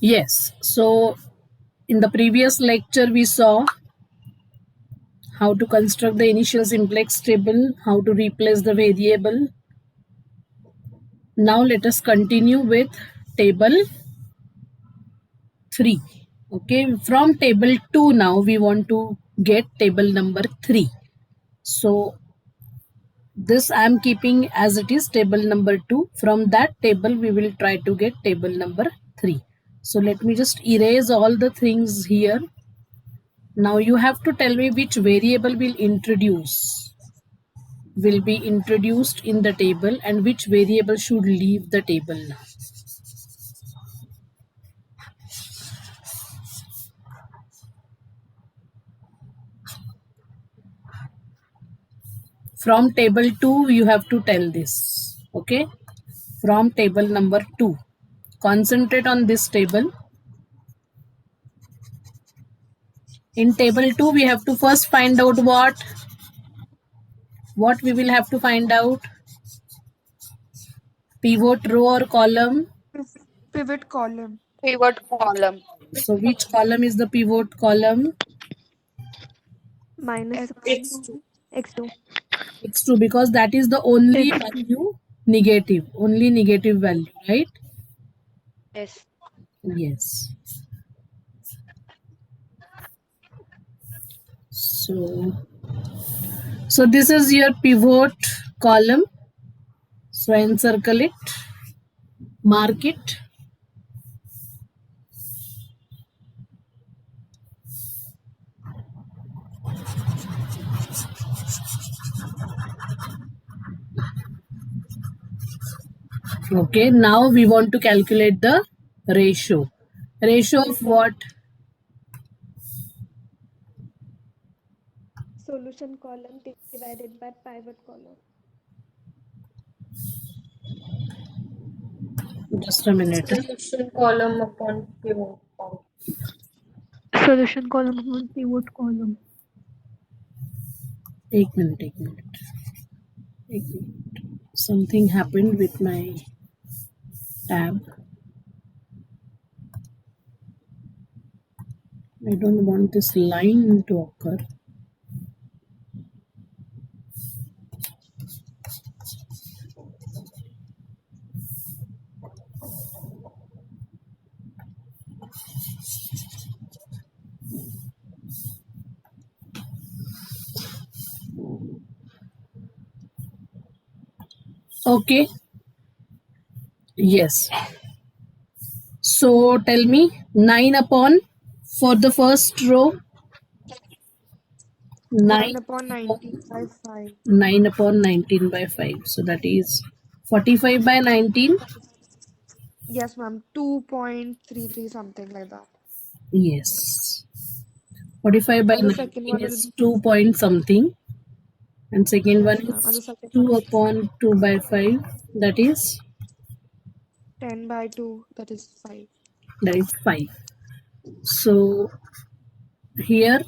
Yes. So in the previous lecture, we saw how to construct the initial simplex table, how to replace the variable. Now let us continue with table 3. Okay, from table 2 now we want to get table number 3. So this I am keeping as it is table number 2. From that table we will try to get table number 3. So let me just erase all the things here. Now you have to tell me which variable will be introduced in the table and which variable should leave the table now. From table 2 you have to tell this. Okay, from table number 2, concentrate on this table. In table 2 we have to first find out what we will have to find out. Pivot row or column. Pivot column. Pivot column. So which column is the pivot column? Minus 1, X2. x2. X2, because that is the only X2. value negative, only negative value, right? Yes. Yes. So this is your pivot column. So encircle it, mark it. Okay, now we want to calculate the ratio. Ratio of what? Solution column divided by pivot column. Just a minute. Solution column upon pivot column. Solution column upon pivot column. एक minute. Something happened with my tab. I don't want this line to occur. Okay. Yes. So tell me 9 upon for the first row. 9 upon 19 by 5. 9 upon 19 by 5. So that is 45 by 19. Yes, ma'am. 2.33, something like that. Yes. 45 by And the second 19 one will is be 2 point something. And second one yes, ma'am. And the is second 2 one is upon 2 by 5. That is 10 by 2, that is 5. 5. So here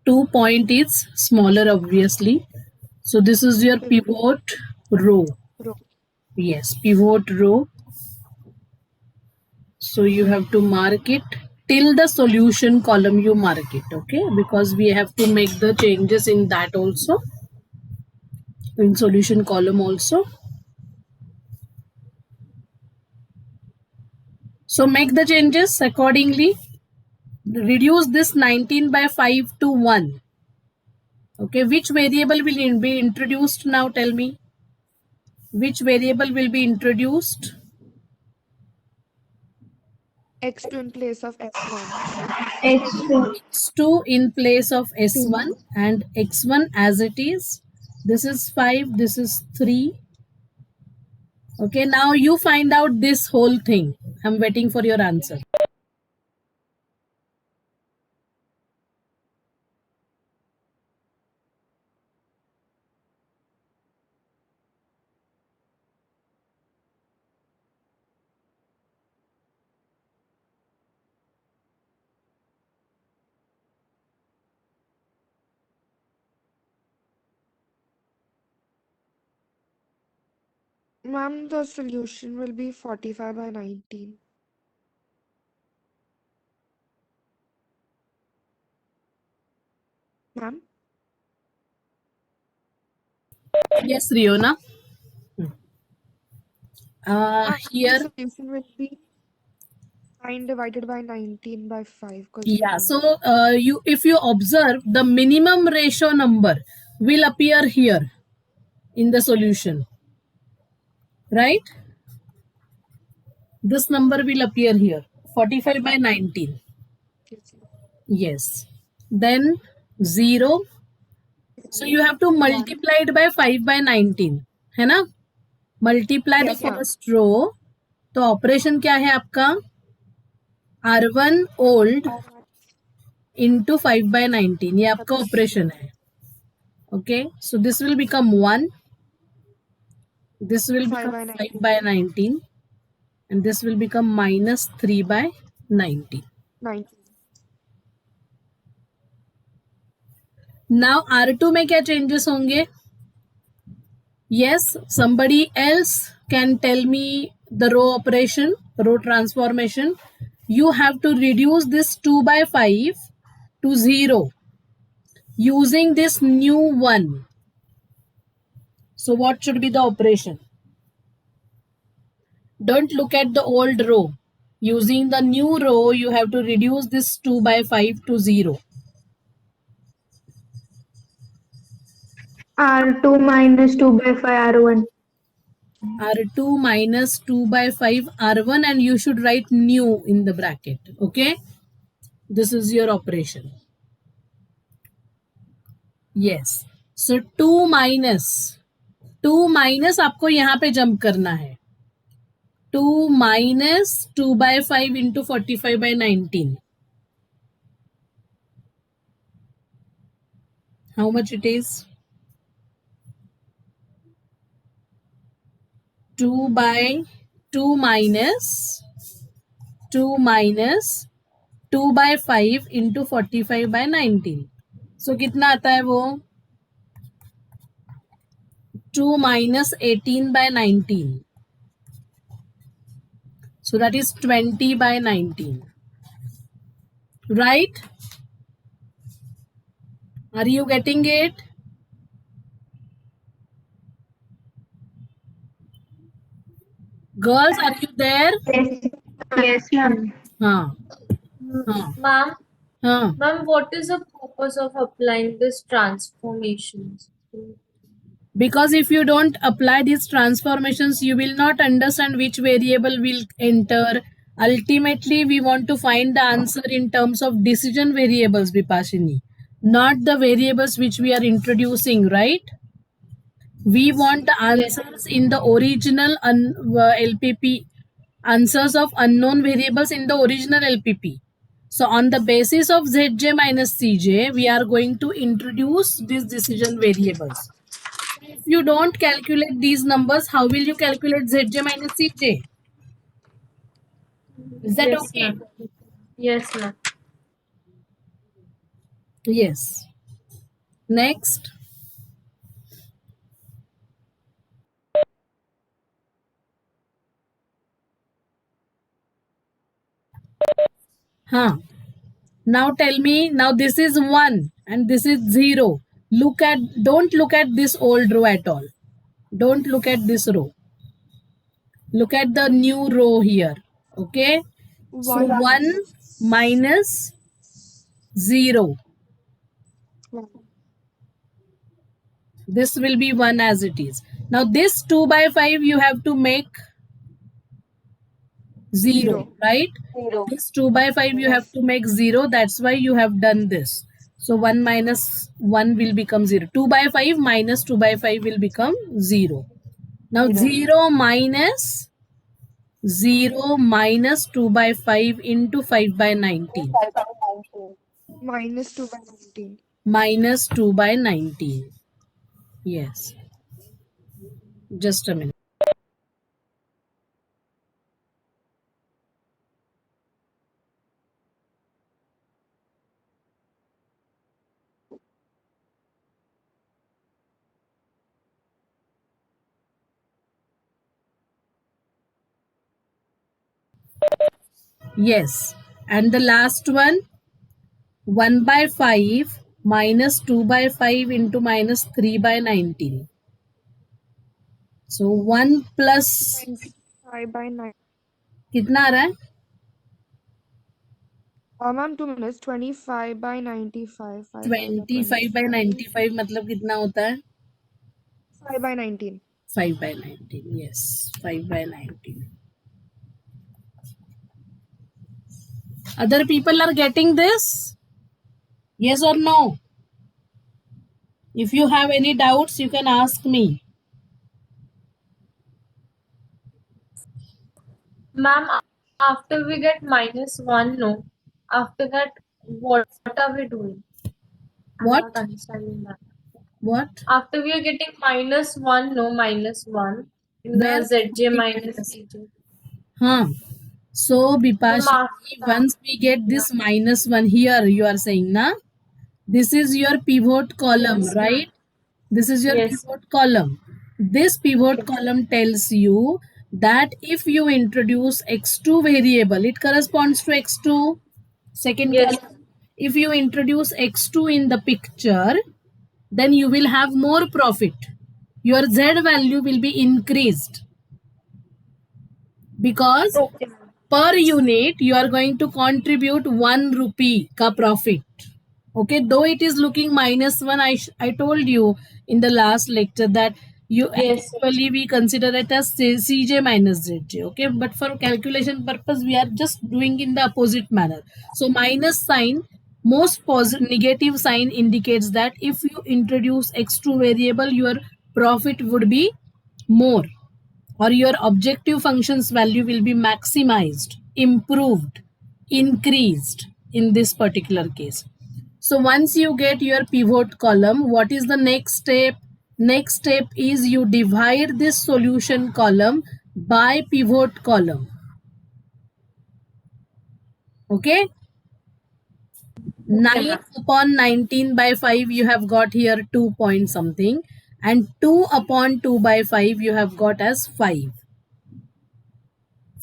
2 point is smaller obviously. So this is your pivot row. Row. Yes, pivot row. So you have to mark it till the solution column, you mark it, okay, because we have to make the changes in that also, in solution column also. So make the changes accordingly. Reduce this 19 by 5 to 1. Okay, which variable will be introduced now? Tell me. Which variable will be introduced? X2 in place of X1. x2. X2 in place of S1 and X1 as it is. This is 5, this is 3. Okay, now you find out this whole thing. I'm waiting for your answer. Ma'am, the solution will be 45 by 19. Ma'am? Yes, Riona. The Here, solution will be 9 divided by 19 by 5 because yeah. So if you observe, the minimum ratio number will appear here in the solution, right? This number will appear here, 45 by 19. Yes. Then 0. So you have to multiply it by 5 by 19. है ना? Multiply the Yes, ma'am. first row. तो operation क्या है आपका? R1 old into 5 by 19. ये आपका operation है. Okay. So this will become 1. This will 5 become by 5 19. by 19. And this will become minus 3 by 19. 19. Now R2 में क्या changes होंगे? Yes, somebody else can tell me the row operation, row transformation. You have to reduce this 2 by 5 to 0 using this new one. So what should be the operation? Don't look at the old row. Using the new row, you have to reduce this 2 by 5 to 0. R2 minus 2 by 5 R1. R2 minus 2 by 5 R1, and you should write new in the bracket. Okay. This is your operation. Yes. So 2 minus आपको यहाँ पे jump करना है. 2 minus 2 by 5 into 45 by 19. How much it is? 2 by 2 minus 2 minus 2 by 5 into 45 by 19. So कितना आता है वो? 2 minus 18 by 19. So that is 20 by 19. Right? Are you getting it? Girls, are you there? Yes, ma'am. हाँ. Ma'am, हाँ. ma'am, what is the purpose of applying this transformations? Because if you don't apply these transformations, you will not understand which variable will enter. Ultimately, we want to find the answer in terms of decision variables, Bipashini, not the variables which we are introducing, right? We want the answers in the original LPP, answers of unknown variables in the original LPP. So on the basis of Zj minus Cj, we are going to introduce these decision variables. If you don't calculate these numbers, how will you calculate Zj minus Cj? Is that Yes, okay? ma'am. Yes, ma'am. Yes. Next. Now tell me, now this is 1 and this is 0. Don't look at this old row at all. Don't look at this row. Look at the new row here. Okay. So 1 minus 0. This will be 1 as it is. Now this 2 by 5 you have to make 0, right? 0. This 2 by 5 you have to make 0. That's why you have done this. So 1 minus 1 will become 0. 2 by 5 minus 2 by 5 will become 0. Now 0 minus 2 by 5 into 5 by 19. Minus 2 by 19. Minus 2 by 19. Yes. Just a minute. Yes. And the last one, 1 by 5 minus 2 by 5 into minus 3 by 19. So 1 plus 25 by 9. कितना आ रहा है? Ma'am, 2 minutes. 25 by 95. 5 25 by 95 मतलब कितना होता है? 5 by 19. 5 by 19. Yes, 5 by 19. Other people are getting this? Yes or no? If you have any doubts, you can ask me. Ma'am, after we get -1, no. After that, what are we doing? I'm What? not understanding that. What? After we are getting -1, no, -1 in the Where? ZJ minus CJ. Huh. So Bipashi, Ma'am, once we get this -1 here, you are saying, na? This is your pivot column, Yes, ma'am. right? This is your Yes. pivot column. This pivot Okay. column tells you that if you introduce x2 variable, it corresponds to x2. Second Yes. column. If you introduce x2 in the picture, then you will have more profit. Your Z value will be increased because Okay. per unit you are going to contribute 1 rupee ka profit. Okay, though it is looking -1, I told you in the last lecture that you Yes. actually we consider it as CJ minus ZJ. Okay, but for calculation purpose we are just doing in the opposite manner. So minus sign, most positive negative sign indicates that if you introduce x2 variable, your profit would be more, or your objective functions value will be maximized, improved, increased in this particular case. So once you get your pivot column, what is the next step? Next step is you divide this solution column by pivot column. Okay? 9 upon 19 by 5 you have got here 2 point something, and 2 upon 2 by 5 you have got as 5.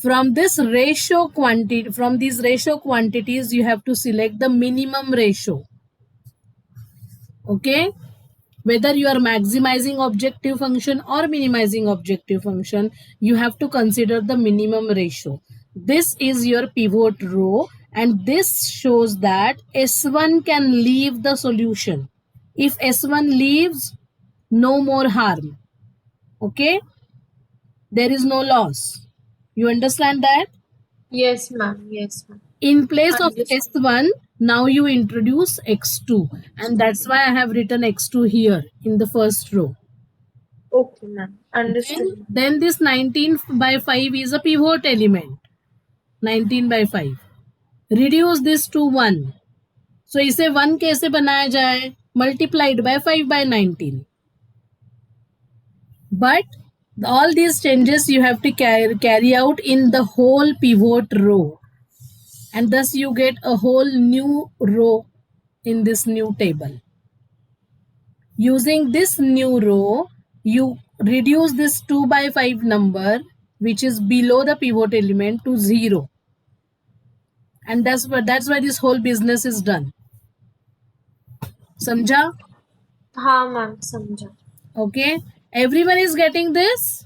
From this ratio quantity, from these ratio quantities, you have to select the minimum ratio. Okay, whether you are maximizing objective function or minimizing objective function, you have to consider the minimum ratio. This is your pivot row, and this shows that S1 can leave the solution. If S1 leaves, no more harm. Okay, there is no loss. You understand that? Yes, ma'am. Yes, ma'am. In place of Understood. S1, now you introduce X2, and that's why I have written X2 here in the first row. Okay, ma'am. Understood. Then this 19 by 5 is a pivot element. 19 by 5. Reduce this to 1. So इसे 1 कैसे बनाया जाए? Multiplied by 5 by 19. But all these changes you have to carry out in the whole pivot row. And thus you get a whole new row in this new table. Using this new row, you reduce this 2 by 5 number, which is below the pivot element, to 0. And that's why this whole business is done. Samjha? हाँ, ma'am. समझा. Okay. Everyone is getting this?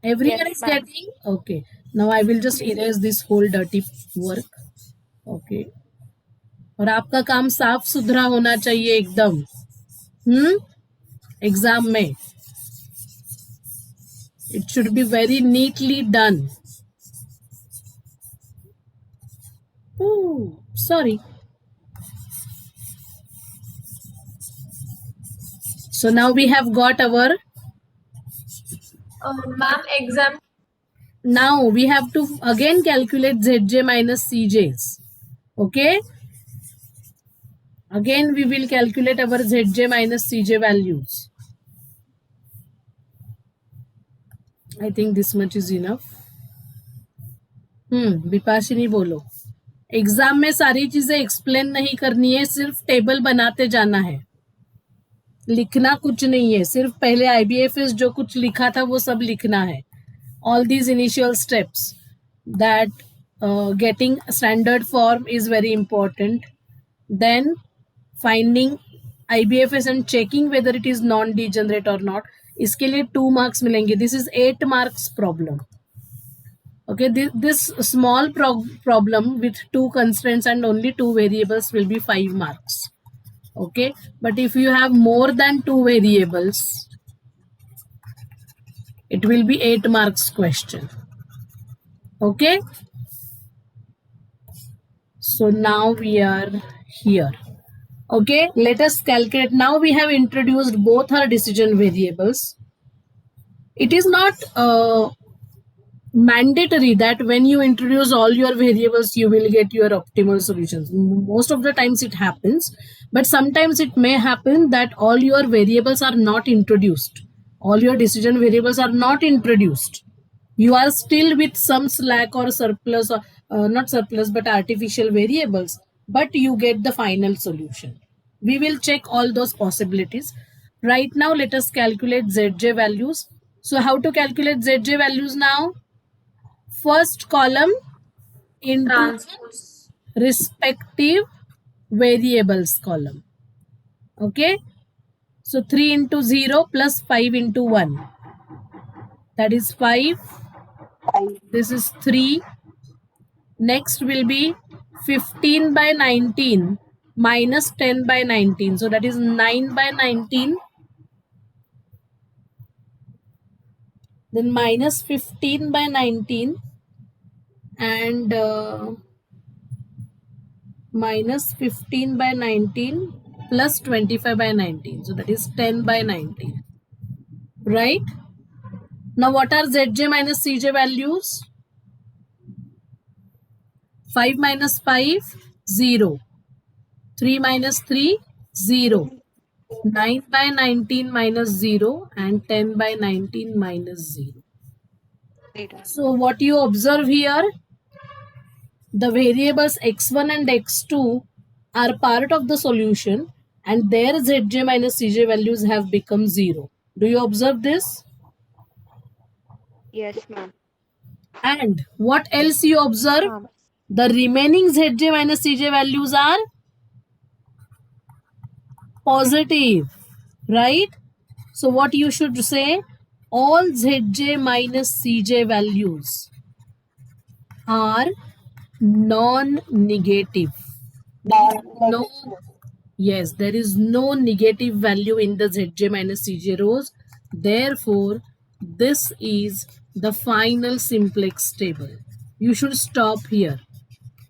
Everyone Yes, is ma'am. getting? Okay. Now I will just erase this whole dirty work. Okay. और आपका काम साफ सुथरा होना चाहिए एकदम. एग्जाम में it should be very neatly done. Oh, sorry. So now we have got our, Ma'am, exam. now we have to again calculate ZJ minus CJs. Okay. Again we will calculate our ZJ minus CJ values. I think this much is enough. विपाशिनी बोलो. Exam में सारी चीजें explain नहीं करनी है, सिर्फ table बनाते जाना है, लिखना कुछ नहीं है. सिर्फ पहले IBFS जो कुछ लिखा था वो सब लिखना है. All these initial steps, that getting standard form is very important. then finding IBFS and checking whether it is non-degenerate or not. इसके लिए 2 marks मिलेंगे. This is 8 marks problem. Okay, this small problem with 2 constraints and only 2 variables will be 5 marks. Okay, but if you have more than 2 variables, it will be 8 marks question. Okay, so now we are here. Okay, let us calculate. Now we have introduced both our decision variables. It is not mandatory that when you introduce all your variables you will get your optimal solutions. Most of the times it happens, but sometimes it may happen that all your variables are not introduced, all your decision variables are not introduced. You are still with some slack or surplus, or not surplus but artificial variables, but you get the final solution. We will check all those possibilities. Right now let us calculate ZJ values. So how to calculate ZJ values now? First column into Transpose. respective variables column. Okay, so 3 into 0 plus 5 into 1, that is 5. This is 3. Next will be 15 by 19 minus 10 by 19, so that is 9 by 19. Then minus 15 by 19 and minus 15 by 19 plus 25 by 19, so that is 10 by 19, right? Now what are Zj minus Cj values? 5 minus 5, 0. 3 minus 3, 0. 9 by 19 minus 0 and 10 by 19 minus 0. So what you observe here, the variables x1 and x2 are part of the solution and their Zj minus Cj values have become 0. Do you observe this? Yes, ma'am. And what else you observe? The remaining Zj minus Cj values are positive, right? So what you should say? All Zj minus Cj values are non-negative. No, yes, there is no negative value in the Zj minus Cj rows. Therefore, this is the final simplex table. You should stop here.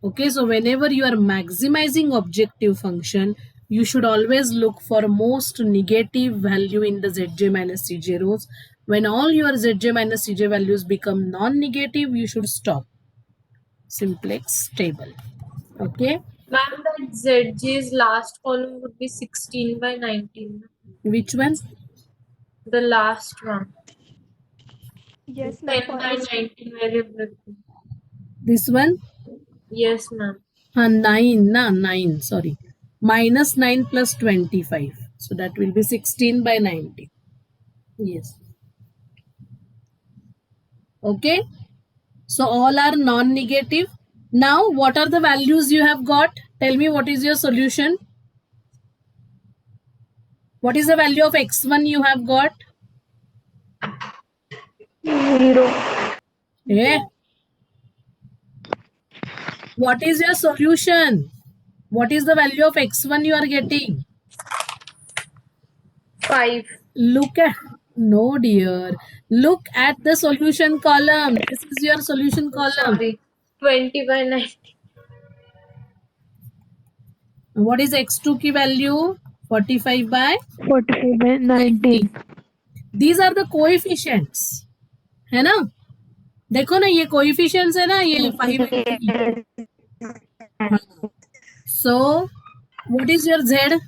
Okay, so whenever you are maximizing objective function, you should always look for most negative value in the Zj minus Cj rows. When all your Zj minus Cj values become non-negative, you should stop simplex table. Okay, Ma'am, that ZJ's last column would be 16 by 19. which one? The last one. Yes, 10 ma'am. by 19 variability. This one? Yes, ma'am. 9, sorry. Minus 9 plus 25. So that will be 16 by 19. Yes. Okay. So all are non-negative. Now what are the values you have got? Tell me what is your solution. What is the value of x1 you have got? 0. Yeah. What is your solution? What is the value of x1 you are getting? 5. Look at, no dear. Look at the solution column. This is your solution column. Sorry. 20 by 19. What is x2 की value? 45 by 45 by 19. These are the coefficients. है ना? देखो ना ये coefficients है ना ये 5 and 3. So what is your z?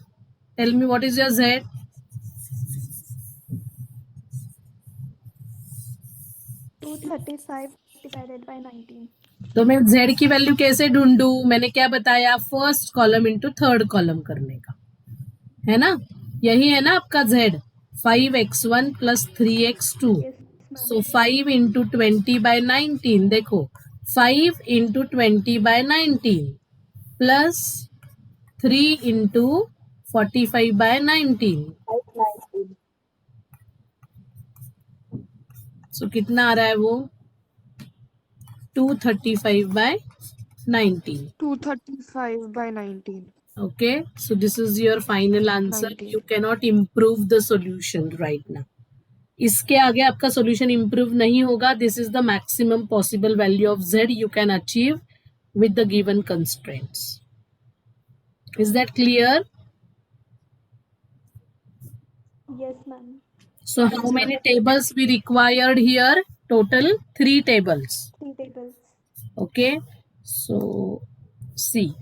Tell me what is your z? 235 divided by 19. तो मैं z की वैल्यू कैसे ढूंढूं? मैंने क्या बताया? First column into third column करने का, है ना? यही है ना आपका z. 5x1 plus 3x2. So 5 into 20 by 19. देखो 5 into 20 by 19 plus 3 into 45 by 19. So कितना आ रहा है वो? 235 by 19. 235 by 19. Okay, so this is your final answer. 19. You cannot improve the solution right now. इसके आगे आपका solution improve नहीं होगा. This is the maximum possible value of z you can achieve with the given constraints. Is that clear? Yes, ma'am. So how many tables we required here? Total 3 tables. 3 tables. Okay, so see,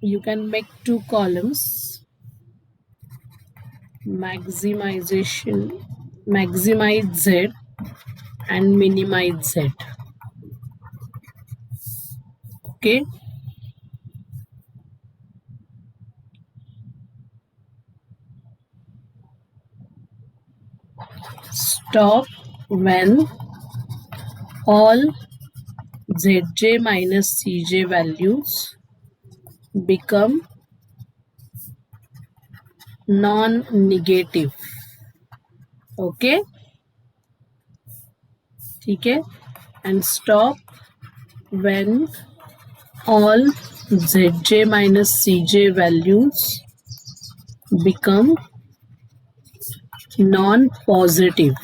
you can make 2 columns. Maximize z and minimize z. Okay, stop when all zj minus cj values become non-negative. Okay, ठीक है, and stop when all zj minus cj values become non-positive.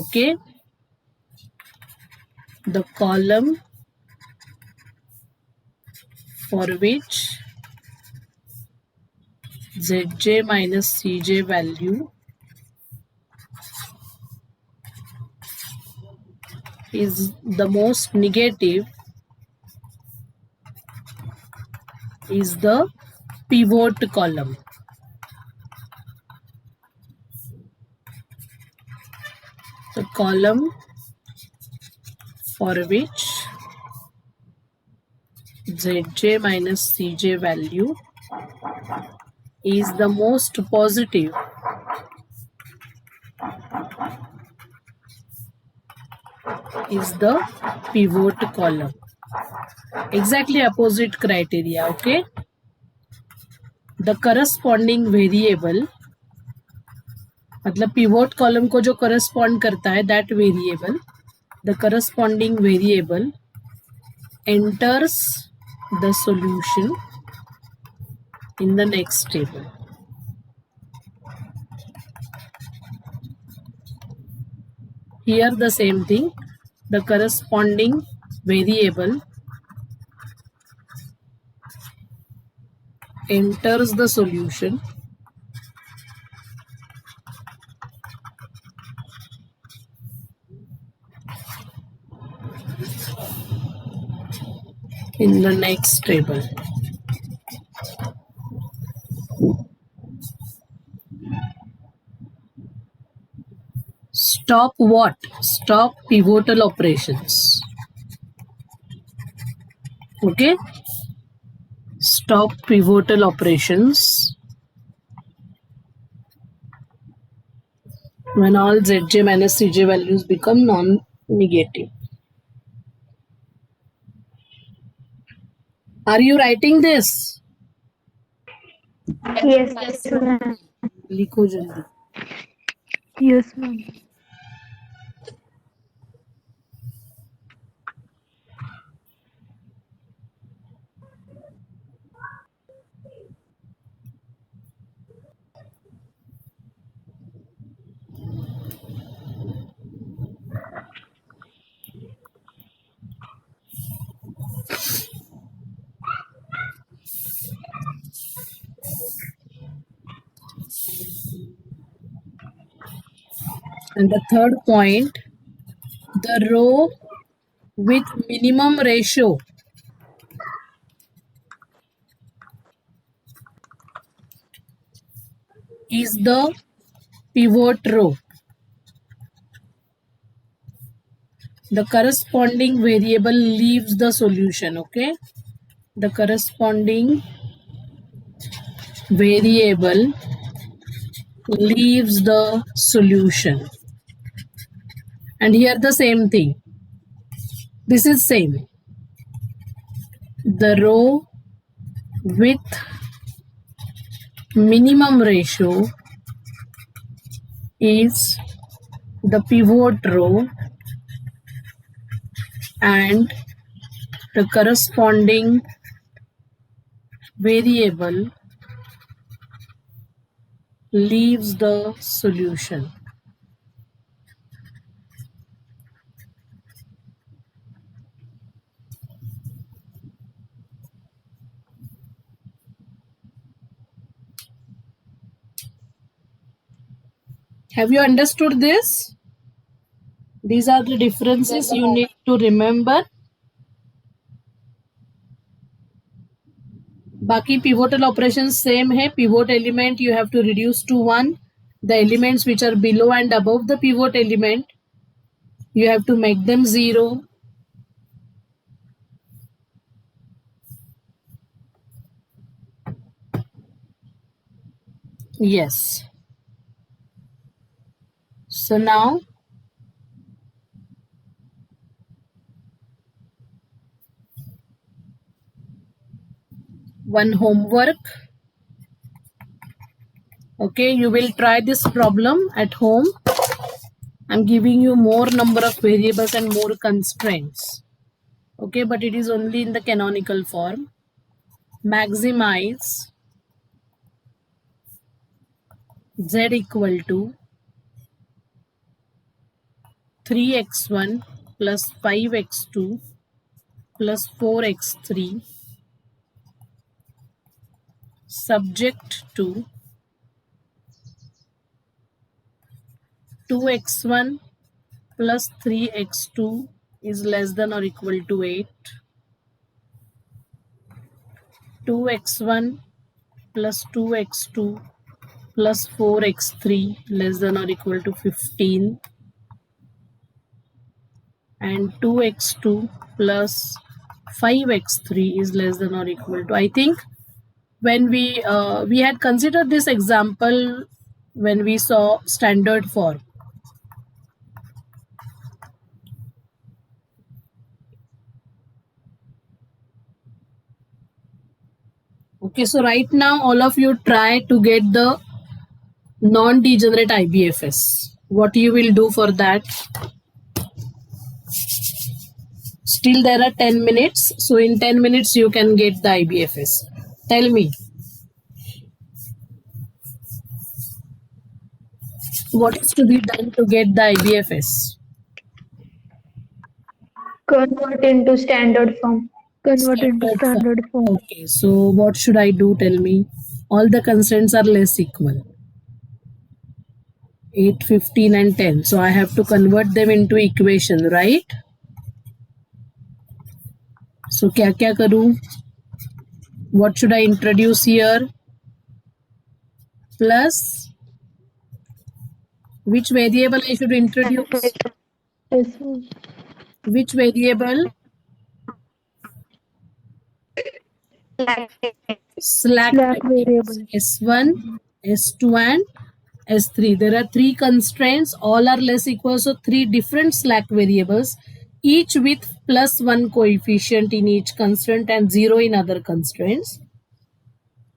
Okay, the column for which zj minus cj value is the most negative is the pivot column. The column for which zj minus cj value is the most positive is the pivot column. Exactly opposite criteria. Okay, the corresponding variable, मतलब pivot column को जो correspond करता है, that variable, the corresponding variable enters the solution in the next table. Here the same thing, the corresponding variable enters the solution in the next table. Stop what? Stop pivotal operations. Okay, stop pivotal operations when all zj minus cj values become non-negative. Are you writing this? Yes, Yes, ma'am. लिखो जल्दी. Yes, ma'am. And the third point, the row with minimum ratio is the pivot row. The corresponding variable leaves the solution. Okay, the corresponding variable leaves the solution. And here the same thing. This is same. The row with minimum ratio is the pivot row and the corresponding variable leaves the solution. Have you understood this? These are the differences you need to remember. बाकी pivotal operations same है. Pivot element you have to reduce to 1. The elements which are below and above the pivot element, you have to make them 0. Yes. So now one homework. Okay, you will try this problem at home. I'm giving you more number of variables and more constraints. Okay, but it is only in the canonical form. Maximize z equal to 3x1 plus 5x2 plus 4x3 subject to 2x1 plus 3x2 is less than or equal to 8. 2x1 plus 2x2 plus 4x3 less than or equal to 15. And 2x2 plus 5x3 is less than or equal to, I think when we had considered this example when we saw standard form. Okay, so right now all of you try to get the non-degenerate IBFS. What you will do for that? Still there are 10 minutes. So in 10 minutes you can get the IBFS. Tell me. What is to be done to get the IBFS? Convert into standard form. Standard form. Okay, so what should I do? Tell me. All the constants are less equal. 8, 15 and 10. So I have to convert them into equation, right? So क्या करूँ? What should I introduce here? Plus which variable I should introduce? Which variable? Slack variable. S1, S2 and S3. There are 3 constraints. All are less equal. So 3 different slack variables, each with plus 1 coefficient in each constraint and 0 in other constraints.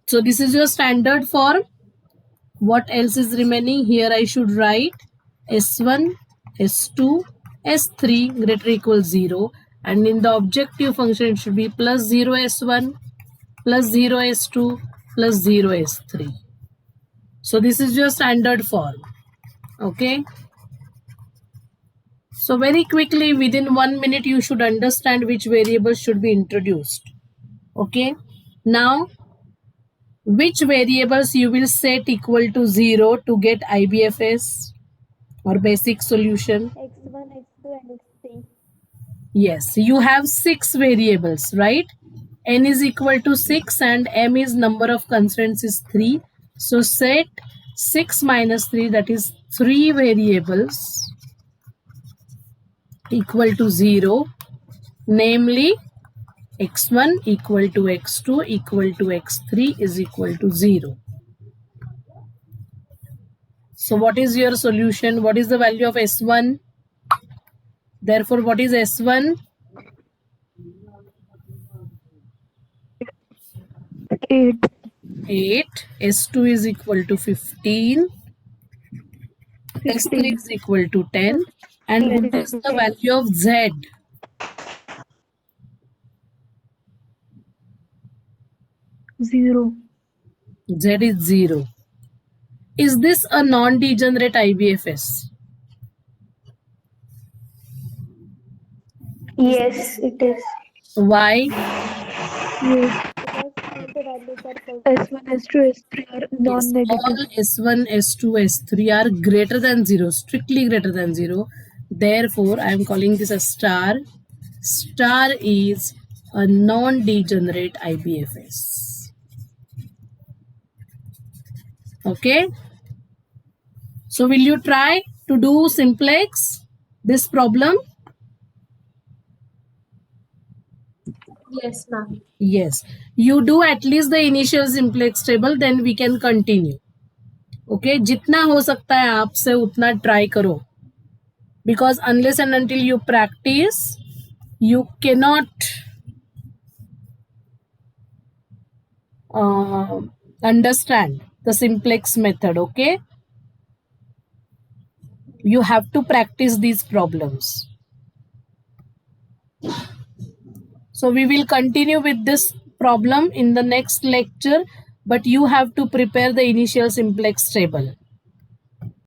So this is your standard form. What else is remaining? Here I should write S1, S2, S3 greater or equal 0. And in the objective function, it should be plus 0 S1, plus 0 S2, plus 0 S3. So this is your standard form. Okay. So very quickly, within 1 minute, you should understand which variables should be introduced. Okay. Now, which variables you will set equal to 0 to get IBFS or basic solution? X1, X2 and X3. Yes, you have 6 variables, right? N is equal to 6 and M is number of constraints is 3. So set 6 minus 3, that is 3 variables equal to 0, namely x1 equal to x2 equal to x3 is equal to 0. So what is your solution? What is the value of S1? Therefore, what is S1? 8. 8. S2 is equal to 15. S3 16. is equal to 10. And what is the value of Z? 0. Z is 0. Is this a non-degenerate IBFS? Yes, it is. Why? Yes. Because the values are positive. S1, S2, S3 are Yes, non-negative. all S1, S2, S3 are greater than 0, strictly greater than 0. Therefore, I am calling this a star. Star is a non-degenerate IBFS. Okay. So, will you try to do simplex this problem? Yes, ma'am. Yes. You do at least the initial simplex table, then we can continue. Okay. जितना हो सकता है आपसे उतना try करो. Because unless and until you practice, you cannot understand the simplex method. Okay. You have to practice these problems. So we will continue with this problem in the next lecture, but you have to prepare the initial simplex table.